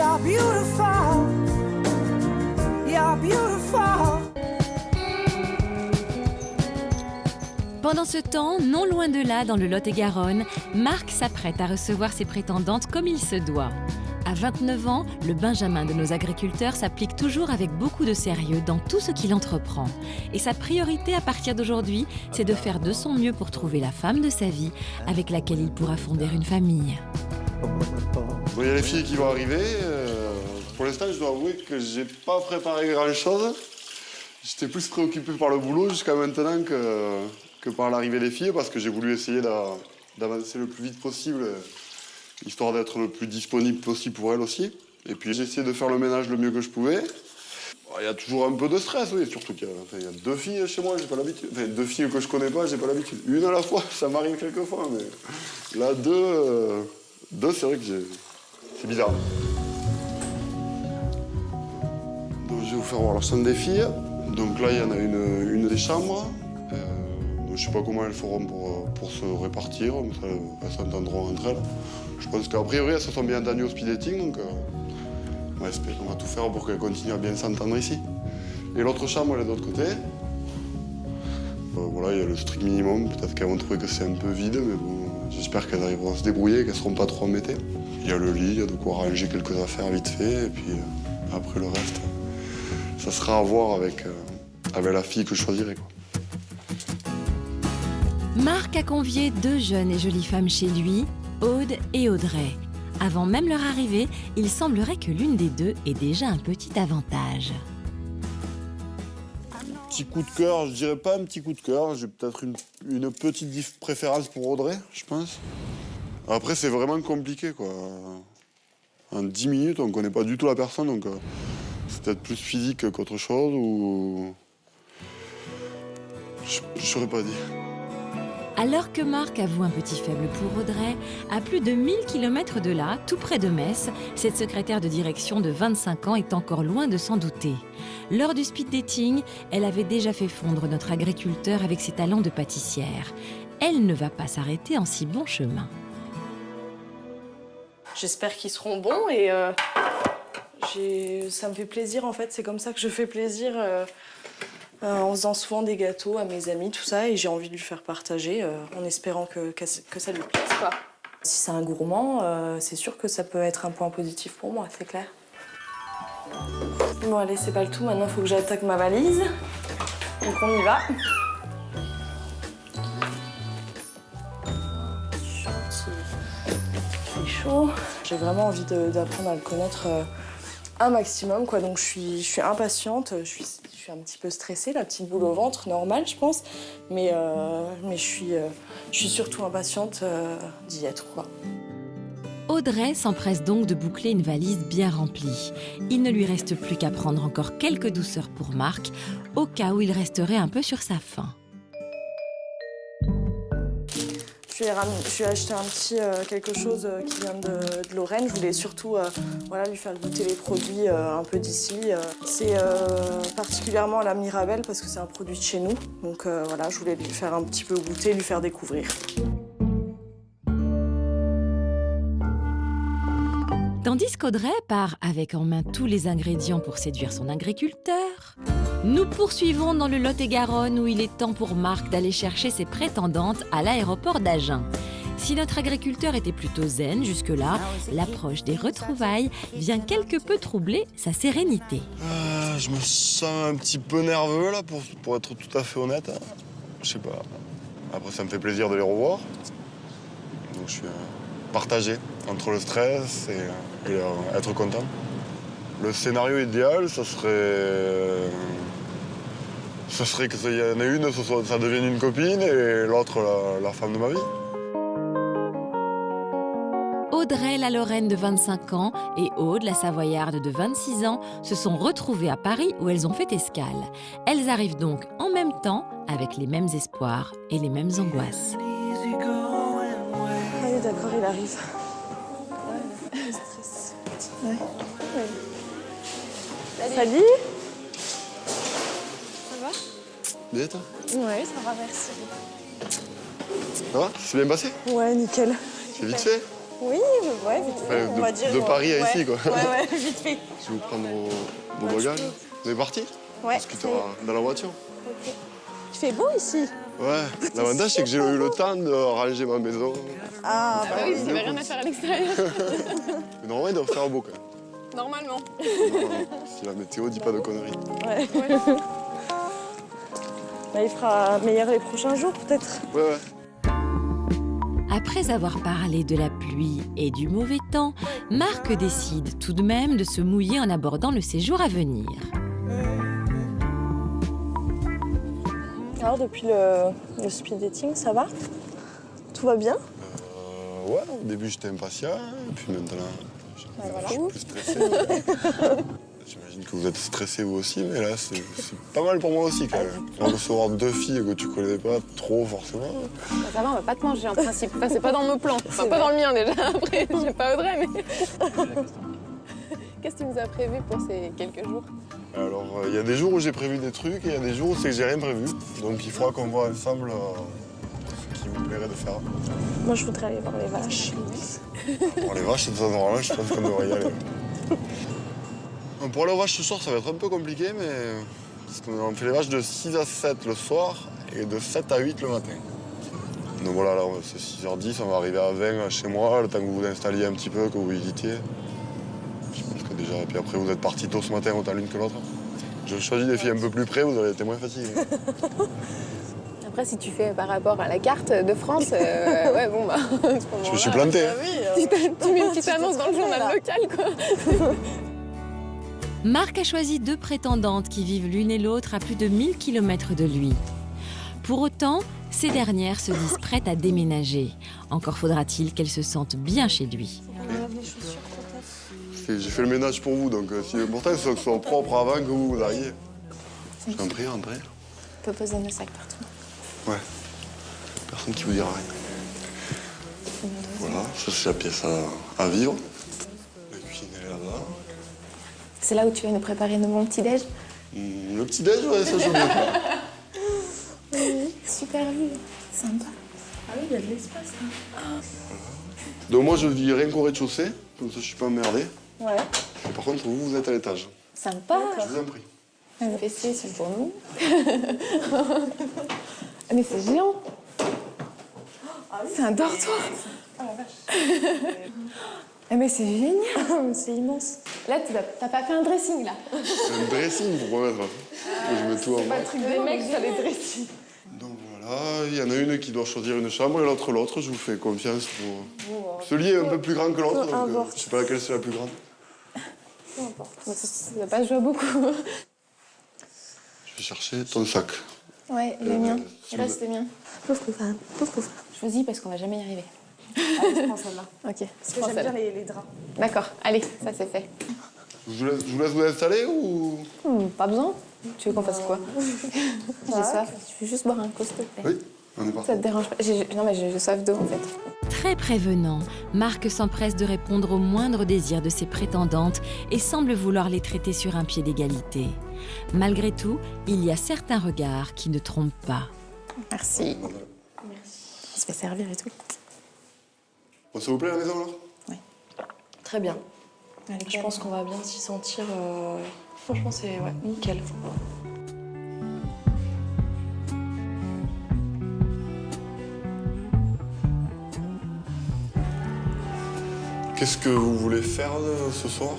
You're beautiful. You're beautiful. Pendant ce temps, non loin de là, dans le Lot-et-Garonne, Marc s'apprête à recevoir ses prétendantes comme il se doit. À 29 ans, le Benjamin de nos agriculteurs s'applique toujours avec beaucoup de sérieux dans tout ce qu'il entreprend. Et sa priorité à partir d'aujourd'hui, c'est de faire de son mieux pour trouver la femme de sa vie avec laquelle il pourra fonder une famille. Bon, il y a les filles qui vont arriver. Pour l'instant, je dois avouer que j'ai pas préparé grand-chose. J'étais plus préoccupé par le boulot jusqu'à maintenant que par l'arrivée des filles, parce que j'ai voulu essayer d'avancer le plus vite possible, histoire d'être le plus disponible possible pour elles aussi. Et puis j'ai essayé de faire le ménage le mieux que je pouvais. Il y a toujours un peu de stress, oui, surtout qu'il y a 2 filles chez moi, j'ai pas l'habitude. Enfin, 2 filles que je connais pas, j'ai pas l'habitude. Une à la fois, ça m'arrive quelques fois, mais là, deux, c'est vrai que c'est bizarre. Donc je vais vous faire voir la chambre des filles. Donc là, il y en a une des chambres. Donc, je sais pas comment elles feront pour se répartir, mais ça, elles s'entendront entre elles. Je pense qu'a priori, elles se sont bien entendues au speed dating, donc on va tout faire pour qu'elles continuent à bien s'entendre ici. Et l'autre chambre, elle est de l'autre côté. Voilà, il y a le strict minimum. Peut-être qu'elles vont trouver que c'est un peu vide, mais bon, j'espère qu'elles arriveront à se débrouiller, qu'elles seront pas trop embêtées. Il y a le lit, il y a de quoi ranger quelques affaires vite fait, et puis après le reste, ça sera à voir avec la fille que je choisirai, quoi. Marc a convié 2 jeunes et jolies femmes chez lui, Aude et Audrey. Avant même leur arrivée, il semblerait que l'une des deux ait déjà un petit avantage. Petit coup de cœur, je dirais pas un petit coup de cœur, j'ai peut-être une petite préférence pour Audrey, je pense. Après, c'est vraiment compliqué, quoi. En 10 minutes, on connaît pas du tout la personne, donc c'est peut-être plus physique qu'autre chose, ou... Je saurais pas dire. Alors que Marc avoue un petit faible pour Audrey, à plus de 1000 km de là, tout près de Metz, cette secrétaire de direction de 25 ans est encore loin de s'en douter. Lors du speed dating, elle avait déjà fait fondre notre agriculteur avec ses talents de pâtissière. Elle ne va pas s'arrêter en si bon chemin. J'espère qu'ils seront bons et ça me fait plaisir en fait. C'est comme ça que je fais plaisir en faisant souvent des gâteaux à mes amis, tout ça. Et j'ai envie de lui faire partager en espérant que ça lui plaise, quoi. Si c'est un gourmand, c'est sûr que ça peut être un point positif pour moi, c'est clair. Bon allez, c'est pas le tout. Maintenant, il faut que j'attaque ma valise. Donc on y va. Chaud. J'ai vraiment envie d'apprendre à le connaître un maximum, quoi. Donc je suis impatiente, je suis un petit peu stressée, la petite boule au ventre, normal, je pense. Mais je suis surtout impatiente d'y être, quoi. Audrey s'empresse donc de boucler une valise bien remplie. Il ne lui reste plus qu'à prendre encore quelques douceurs pour Marc, au cas où il resterait un peu sur sa faim. Je lui ai acheté un petit quelque chose qui vient de Lorraine. Je voulais surtout voilà, lui faire goûter les produits un peu d'ici. C'est particulièrement la Mirabelle parce que c'est un produit de chez nous. Donc voilà, je voulais lui faire un petit peu goûter, lui faire découvrir. Tandis qu'Audrey part avec en main tous les ingrédients pour séduire son agriculteur, nous poursuivons dans le Lot-et-Garonne où il est temps pour Marc d'aller chercher ses prétendantes à l'aéroport d'Agen. Si notre agriculteur était plutôt zen jusque-là, l'approche des retrouvailles vient quelque peu troubler sa sérénité. Je me sens un petit peu nerveux, là, pour être tout à fait honnête. Je sais pas. Après, ça me fait plaisir de les revoir. Donc, je suis partagé entre le stress et être content. Le scénario idéal, ça serait qu'il y en ait une, ça devienne une copine, et l'autre, la femme de ma vie. Audrey, la Lorraine de 25 ans, et Aude, la Savoyarde de 26 ans, se sont retrouvées à Paris où elles ont fait escale. Elles arrivent donc en même temps, avec les mêmes espoirs et les mêmes angoisses. Allez, d'accord, il arrive. Ouais, le stress. Ouais. Salut. Ça va? Bien, toi? Ouais, ça va, merci. Ça va? C'est bien passé? Ouais, nickel. C'est vite fait? Oui, ouais, vite fait. Enfin, On va dire, de Paris à ici, quoi. Ouais, vite fait. Je vais vous prendre vos bagages. Vous êtes parti? Ouais. Scooter dans la voiture. Ok. Il fait beau ici. Ouais, l'avantage c'est que j'ai eu le temps de ranger ma maison. Ah, bah oui. Vous n'avez rien à faire à l'extérieur. Mais normalement, il doit faire beau quand même. Normalement. Si la météo dit pas de conneries. Ouais. Bah, il fera meilleur les prochains jours, peut-être. Ouais. Après avoir parlé de la pluie et du mauvais temps, Marc décide tout de même de se mouiller en abordant le séjour à venir. Alors, depuis le speed dating, ça va? Tout va bien? Ouais, au début j'étais impatient, et puis maintenant voilà. je suis plus stressé. J'imagine que vous êtes stressé vous aussi, mais là c'est pas mal pour moi aussi quand même. Recevoir 2 filles que tu connais pas trop forcément. Bah, ça va, on va pas te manger en principe. Enfin, c'est pas dans nos plans. Enfin, pas dans le mien déjà. Après, je sais pas Audrey, mais. Qu'est-ce que tu nous as prévu pour ces quelques jours? Alors il y a des jours où j'ai prévu des trucs et il y a des jours où c'est que j'ai rien prévu. Donc il faudra qu'on voit ensemble ce qui vous plairait de faire. Moi, je voudrais aller voir les vaches. Pour les vaches, de toute façon, je pense qu'on devrait y aller. Pour les vaches ce soir, ça va être un peu compliqué, mais parce qu'on fait les vaches de 6 à 7 le soir et de 7 à 8 le matin. Donc voilà, là c'est 6h10, on va arriver à 20 chez moi, le temps que vous vous installiez un petit peu, que vous visitiez. Je pense que déjà, et puis après vous êtes partis tôt ce matin, autant l'une que l'autre. Je choisis des filles un peu plus près, vous aurez été moins fatigués. Après, si tu fais par rapport à la carte de France, ouais, bon, bah. Je me suis planté. Hein. Tu mets une petite annonce dans le journal local, quoi. Marc a choisi 2 prétendantes qui vivent l'une et l'autre à plus de 1000 km de lui. Pour autant, ces dernières se disent prêtes à déménager. Encore faudra-t-il qu'elles se sentent bien chez lui. J'ai fait le ménage pour vous, donc si l'important c'est que ce soit propre avant que vous arriviez. Je t'en prie, André. On peut poser nos sacs partout. Ouais. Personne qui vous dira rien. Voilà, ça c'est la pièce à vivre. La cuisine elle est là-bas. C'est là où tu vas nous préparer nos bons petits-déj? Le petit-déj, ouais, ça j'oublie pas. Super vue, sympa. Ah oui, il y a de l'espace. Donc moi je vis rien qu'au rez-de-chaussée, comme ça je suis pas emmerdé. Ouais. Et par contre vous êtes à l'étage. Sympa. Je vous en prie. Les WC sont pour nous. Ah, mais c'est géant. C'est un dortoir. Oh la vache. Ah, mais c'est génial. C'est immense. Là, t'as pas fait un dressing, là. Un dressing pour remettre. Je mets tout en bas. Le truc des mecs, ça les dressing. Donc voilà, il y en a une qui doit choisir une chambre et l'autre l'autre. Je vous fais confiance pour. Ce lit est un peu plus grand que l'autre, donc je sais pas laquelle c'est la plus grande. Peu importe. Ça va pas jouer à beaucoup. Je vais chercher ton sac. Ouais, le mien. Il reste le mien. Pauvre femme, pauvre femme. Choisis parce qu'on va jamais y arriver. Allez, je prends celle-là. Ok. Parce que j'aime bien les draps. D'accord, allez, ça c'est fait. Je vous laisse vous installer ou. Pas besoin. Tu veux qu'on fasse quoi? J'ai soif. Je veux juste boire un coup, s'il te plaît. Oui, on est parti. Ça te dérange pas? Non, mais j'ai soif d'eau en fait. Très prévenant, Marc s'empresse de répondre aux moindres désirs de ses prétendantes et semble vouloir les traiter sur un pied d'égalité. Malgré tout, il y a certains regards qui ne trompent pas. Merci. On se fait servir et tout. Bon, ça vous plaît la maison alors? Très bien. Allez, Je pense qu'on va bien s'y sentir. Franchement, c'est nickel. Qu'est-ce que vous voulez faire ce soir?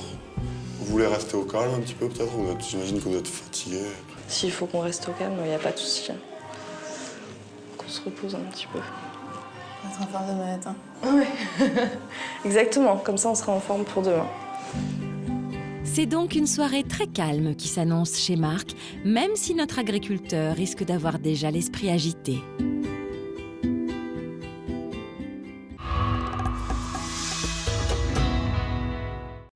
Vous voulez rester au calme un petit peu peut-être? J'imagine que vous êtes fatigué. S'il faut qu'on reste au calme, il n'y a pas de souci. Qu'on se repose un petit peu. On va être en forme demain matin. Exactement, comme ça on sera en forme pour demain. C'est donc une soirée très calme qui s'annonce chez Marc, même si notre agriculteur risque d'avoir déjà l'esprit agité.